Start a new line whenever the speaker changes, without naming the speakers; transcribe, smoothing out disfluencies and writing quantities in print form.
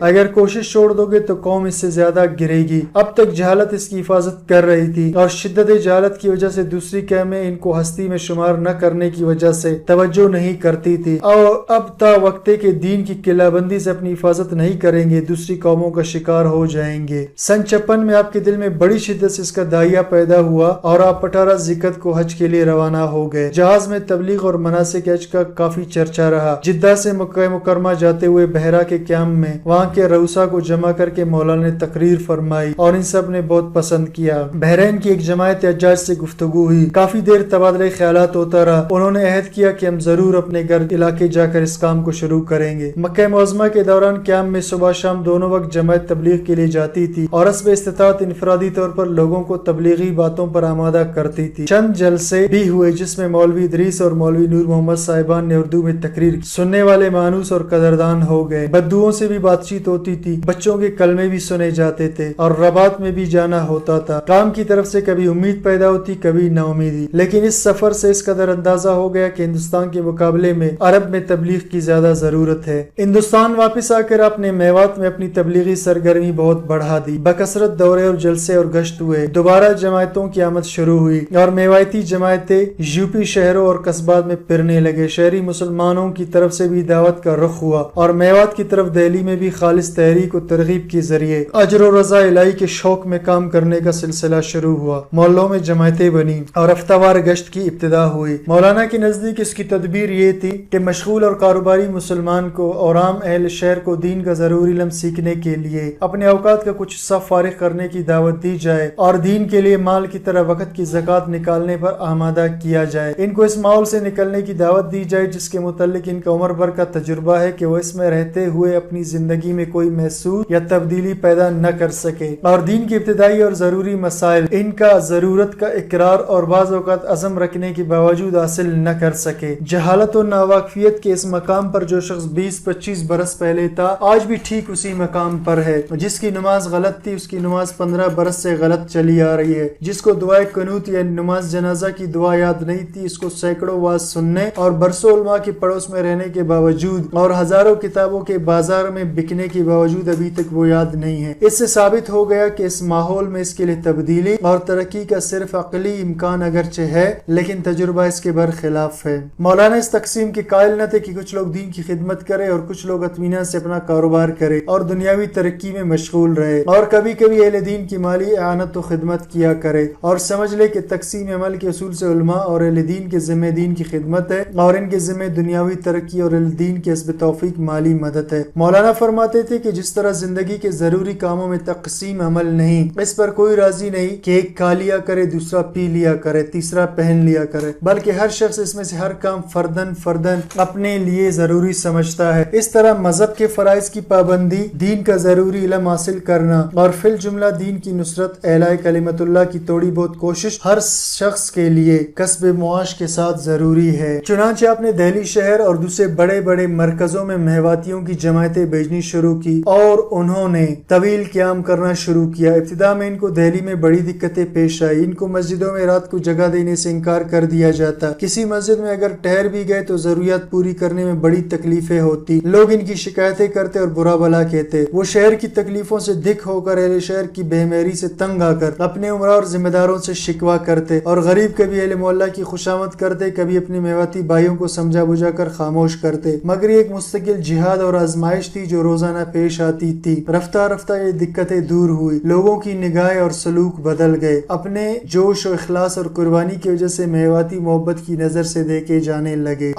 اگر کوشش چھوڑ دو گے تو قوم اس سے زیادہ گرے گی۔ اب تک جہالت اس کی حفاظت کر رہی تھی اور شدت جہالت کی وجہ سے دوسری قومیں ان کو ہستی میں شمار نہ کرنے کی وجہ سے توجہ نہیں کرتی تھی، اور اب تا وقتے کے دین کی قلعہ بندی سے اپنی حفاظت نہیں کریں گے دوسری قوموں کا شکار ہو جائیں گے۔ سن 56 میں آپ کے دل میں بڑی شدت سے اس کا داعیہ پیدا ہوا اور آپ 18 ذکر کو حج کے لیے روانہ ہو گئے۔ جہاز میں تبلیغ اور مناسک حج کا کافی چرچا رہا۔ جدہ سے مکہ مکرمہ جاتے ہوئے بحیرہ کے قیام میں وہاں کے رؤسا کو جمع کر کے مولانا نے تقریر فرمائی اور ان سب نے بہت پسند کیا۔ بحرین کی ایک جماعت حجاج سے گفتگو ہوئی، کافی دیر تبادلہ خیالات ہوتا رہا۔ انہوں نے عہد کیا کہ ہم ضرور اپنے گھر علاقے جا کر اس کام کو شروع کریں گے۔ مکہ معظمہ کے دوران قیام میں صبح شام دونوں وقت جماعت تبلیغ کے لیے جاتی تھی اور حسب استطاعت انفرادی طور پر لوگوں کو تبلیغی باتوں پر آمادہ کرتی تھی۔ چند جلسے بھی ہوئے جس میں مولوی ادریس اور مولوی نور محمد صاحبان نے اردو میں تقریر کی۔ سننے والے مانوس اور قدردان ہو گئے۔ بدوؤں سے بھی بات چیت ہوتی تھی، بچوں کے کلمے بھی سنے جاتے تھے اور رباط میں بھی جانا ہوتا تھا۔ کام کی طرف سے کبھی امید پیدا ہوتی، کبھی نا امیدی، لیکن اس سفر سے اس قدر اندازہ ہو گیا کہ ہندوستان کے مقابلے میں عرب میں تبلیغ کی زیادہ ضرورت ہے۔ ہندوستان واپس آ کر اپنے میوات میں اپنی تبلیغی سرگرمی بہت بڑھا دی۔ بکثرت دورے اور جلسے اور گشت ہوئے، دوبارہ جماعتوں کی آمد شروع ہوئی اور میواتی جماعتیں یوپی شہروں اور قصبات میں پھرنے لگے۔ شہری مسلمانوں کی طرف سے بھی دعوت کا رخ ہوا اور میوات کی طرف دہلی میں بھی خالص تحریک و ترغیب کے ذریعے اجر و رضا الہی کے شوق میں کام کرنے کا سلسلہ شروع ہوا۔ محلوں میں جماعتیں بنی اور ہفتہ وار گشت کی ابتدا ہوئی۔ مولانا کے نزدیک اس کی تدبیر یہ تھی کہ مشغول اور کاروباری مسلمان کو اور عام اہل شہر کو دین کا ضروری علم سیکھنے کے لیے اپنے اوقات کا کچھ حصہ فارغ کرنے کی دعوت دی جائے اور دین کے لیے مال کی طرح وقت کی زکوٰۃ نکالنے پر آمادہ کیا جائے۔ ان کو اس ماحول سے نکلنے کی دعوت دی جائے جس کے متعلق ان کا عمر بھر کا تجربہ ہے کہ وہ اس میں رہتے ہوئے اپنی زندگی میں کوئی محسوس یا تبدیلی پیدا نہ کر سکے اور دین کے ابتدائی اور ضروری مسائل ان کا ضرورت کا اقرار اور بعض اوقات عزم رکھنے کے باوجود حاصل نہ کر سکے۔ جہالت و ناواقفیت کے اس مقام پر جو شخص 20-25 برس پہلے تھا آج بھی ٹھیک اسی مقام پر ہے۔ جس کی نماز غلط تھی اس کی نماز 15 برس سے غلط چلی آ رہی ہے۔ جس کو دعائے قنوت یا نماز جنازہ کی دعا یاد نہیں تھی اس کو سینکڑوں واعظ سننے اور برسوں علماء کے پڑوس میں رہنے کے باوجود اور ہزاروں کتابوں کے بازار میں بکنے کے باوجود ابھی تک وہ یاد نہیں ہے۔ اس سے ثابت ہو گیا کہ اس ماحول میں اس کے لیے تبدیلی اور ترقی کا صرف عقلی امکان اگرچہ ہے لیکن تجربہ اس کے برخلاف ہے۔ مولانا اس تقسیم کے قائل نہ تھے کہ کچھ لوگ دین کی خدمت کرے اور کچھ لوگ اطمینان سے اپنا کاروبار کرے اور دنیاوی ترقی میں مشغول رہے اور کبھی کبھی اہل دین کی مالی اعانت و خدمت کیا کرے اور سمجھ لے کہ تقسیم عمل کے اصول سے علماء اور اہل دین کے ذمہ دین کی خدمت ہے اور ان کے ذمہ دنیاوی ترقی اور اہل دین کے حسب توفیق مالی مدد ہے۔ مولانا فرماتے تھے کہ جس طرح زندگی کے ضروری کاموں میں تقسیم عمل نہیں، اس پر کوئی راضی نہیں کہ ایک کھا لیا کرے، دوسرا پی لیا کرے، تیسرا پہن لیا کرے، بلکہ ہر شخص اس میں سے ہر کام فردن اپنے لیے ضروری سمجھتا ہے۔ اس طرح مذہب کے فرائض کی پابندی، دین کا ضروری علم حاصل کرنا اور فی الجملہ دین کی نصرت، اعلاء کلمت اللہ کی تھوڑی بہت کوشش ہر شخص کے لیے کسب معاش کے ساتھ ضروری ہے۔ چنانچہ آپ نے دہلی شہر اور دوسرے بڑے بڑے مرکزوں میں میواتیوں کی جماعتیں بھیجنی شروع کی اور انہوں نے طویل قیام کرنا شروع کیا۔ ابتدا میں ان کو دہلی میں بڑی دقتیں پیش آئی۔ ان کو مسجدوں میں رات کو جگہ دینے سے انکار کر دیا جاتا۔ کسی مسجد میں اگر ٹھہر بھی گئے تو ضروریات پوری کرنے میں بڑی تکلیفیں ہوتی۔ لوگ ان کی شکایتیں کرتے اور برا بھلا کہتے۔ وہ شہر کی تکلیفوں سے دکھ ہو کر اہل شہر کی بے مہری سے تنگ آ کر اپنے عمرا اور ذمہ داروں سے شکوہ کرتے اور غریب کبھی اہل محلہ کی خوشامد کرتے، کبھی اپنے میواتی بھائیوں کو سمجھا بجھا کر خاموش کرتے۔ مگر یہ ایک مستقل جہاد اور آزمائش تھی جو روزانہ پیش آتی تھی۔ رفتہ رفتہ یہ دقتیں دور ہوئی، لوگوں کی نگاہیں اور سلوک بدل گئے۔ اپنے جوش و اخلاص اور قربانی کی وجہ سے میواتی محبت کی نظر سے دیکھے جانے لگے۔